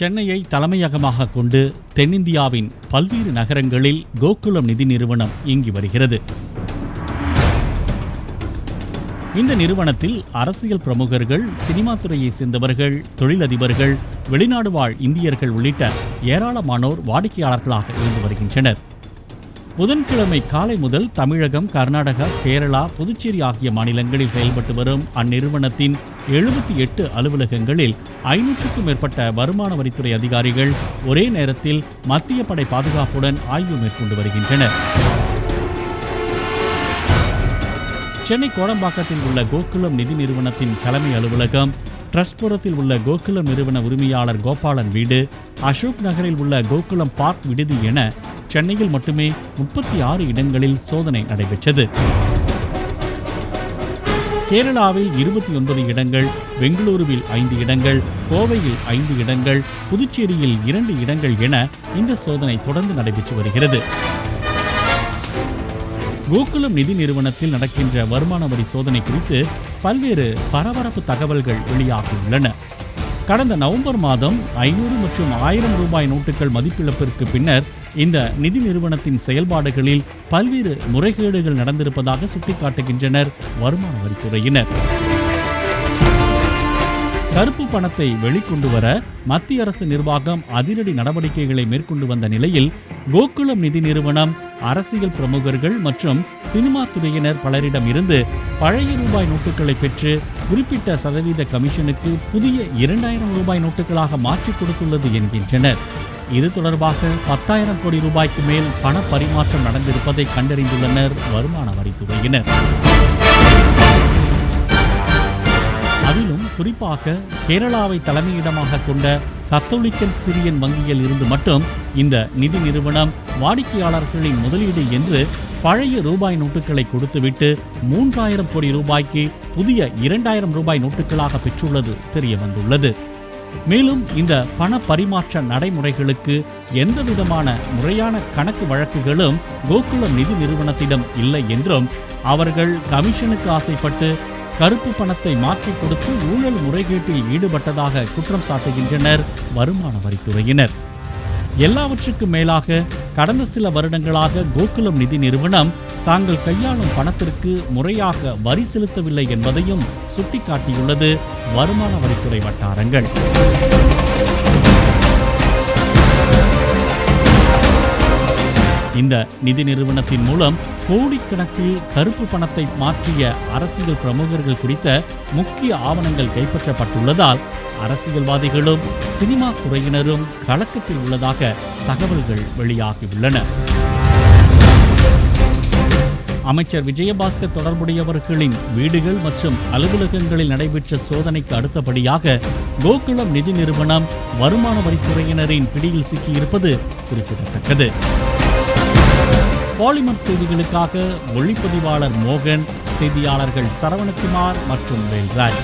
சென்னையை தலைமையகமாக கொண்டு தென்னிந்தியாவின் பல்வேறு நகரங்களில் கோகுலம் நிதி நிறுவனம் இயங்கி வருகிறது. இந்த நிறுவனத்தில் அரசியல் பிரமுகர்கள், சினிமா துறையை சேர்ந்தவர்கள், தொழிலதிபர்கள், வெளிநாடு வாழ் இந்தியர்கள் உள்ளிட்ட ஏராளமானோர் வாடிக்கையாளர்களாக இருந்து வருகின்றனர். புதன்கிழமை காலை முதல் தமிழகம், கர்நாடகா, கேரளா, புதுச்சேரி ஆகிய மாநிலங்களில் செயல்பட்டு வரும் அந்நிறுவனத்தின் 78 அலுவலகங்களில் 500க்கும் மேற்பட்ட வருமான வரித்துறை அதிகாரிகள் ஒரே நேரத்தில் மத்திய படை பாதுகாப்புடன் ஆய்வு மேற்கொண்டு வருகின்றனர். சென்னை கோடம்பாக்கத்தில் உள்ள கோகுலம் நிதி நிறுவனத்தின் தலைமை அலுவலகம், ட்ரஸ்ட்புரத்தில் உள்ள கோகுலம் நிறுவன உரிமையாளர் கோபாலன் வீடு, அசோக் நகரில் உள்ள கோகுலம் பார்க் விடுதி என சென்னையில் மட்டுமே 36 இடங்களில் சோதனை நடைபெற்றது. கேரளாவில் 29 இடங்கள், பெங்களூருவில் 5 இடங்கள், கோவையில் 5 இடங்கள், புதுச்சேரியில் 2 இடங்கள் என இந்த சோதனை தொடர்ந்து நடைபெற்று வருகிறது. கோகுலம் நிதி நிறுவனத்தில் நடக்கின்ற வருமான வரி சோதனை குறித்து பல்வேறு பரபரப்பு தகவல்கள் வெளியாகியுள்ளன. கடந்த நவம்பர் மாதம் 500 மற்றும் 1000 ரூபாய் நோட்டுகள் மதிப்பிழப்பிற்கு பின்னர் இந்த நிதி நிறுவனத்தின் செயல்பாடுகளில் பல்வேறு முறைகேடுகள் நடந்திருப்பதாக சுட்டிக்காட்டுகின்றனர் வருமான வரித்துறையினர். கருப்பு பணத்தை வெளிக்கொண்டு வர மத்திய அரசு நிர்வாகம் அதிரடி நடவடிக்கைகளை மேற்கொண்டு வந்த நிலையில் கோகுலம் நிதி நிறுவனம் அரசியல் பிரமுகர்கள் மற்றும் சினிமா துறையினர் பலரிடம் இருந்து பழைய ரூபாய் நோட்டுகளை பெற்று குறிப்பிட்ட சதவீத கமிஷனுக்கு புதிய 2000 ரூபாய் நோட்டுகளாக மாற்றிக் கொடுத்துள்ளது என்கின்றனர். இது தொடர்பாக 10,000 கோடி ரூபாய்க்கு மேல் பண பரிமாற்றம் நடந்திருப்பதை கண்டறிந்துள்ளனர் வருமான வரித்துறையினர். அதிலும் குறிப்பாக கேரளாவை தலைமையிடமாக கொண்ட கத்தோலிக்கன் சிரியன் வங்கியில் இருந்து மட்டும் இந்த நிதி நிறுவனம் வாடிக்கையாளர்களின் முதலீடு என்று பழைய ரூபாய் நோட்டுகளை கொடுத்துவிட்டு 3000 கோடி ரூபாய்க்கு புதிய 2000 ரூபாய் நோட்டுகளாக பெற்றுள்ளது தெரிய வந்துள்ளது. மேலும் இந்த பண பரிமாற்ற நடைமுறைகளுக்கு எந்தவிதமான முறையான கணக்கு வழக்குகளும் கோகுலம் நிதி நிறுவனத்திடம் இல்லை என்றும் அவர்கள் கமிஷனுக்கு ஆசைப்பட்டு கருப்பு பணத்தை மாற்றிக் கொடுத்து ஊழல் முறைகேட்டில் ஈடுபட்டதாக குற்றம் சாட்டுகின்றனர் வருமான வரித்துறையினர். எல்லாவற்றுக்கும் மேலாக கடந்த சில வருடங்களாக கோகுலம் நிதி நிறுவனம் தாங்கள் கையாளும் பணத்திற்கு முறையாக வரி செலுத்தவில்லை என்பதையும் சுட்டிக்காட்டியுள்ளது வருமான வரித்துறை வட்டாரங்கள். இந்த நிதி நிறுவனத்தின் மூலம் கோடிக்கணக்கில் கருப்பு பணத்தை மாற்றிய அரசியல் பிரமுகர்கள் குறித்த முக்கிய ஆவணங்கள் கைப்பற்றப்பட்டுள்ளதால் அரசியல்வாதிகளும் சினிமா துறையினரும் கலக்கத்தில் உள்ளதாக தகவல்கள் வெளியாகியுள்ளன. அமைச்சர் விஜயபாஸ்கர் தொடர்புடையவர்களின் வீடுகள் மற்றும் அலுவலகங்களில் நடைபெற்ற சோதனைக்கு அடுத்தபடியாக கோகுலம் நிதி நிறுவனம் வருமான வரித்துறையினரின் பிடியில் சிக்கியிருப்பது குறிப்பிடத்தக்கது. பாலிமர் செய்திகளுக்காக ஒளிப்பதிவாளர் மோகன், செய்தியாளர்கள் சரவணகுமார் மற்றும் வேல்ராஜ்.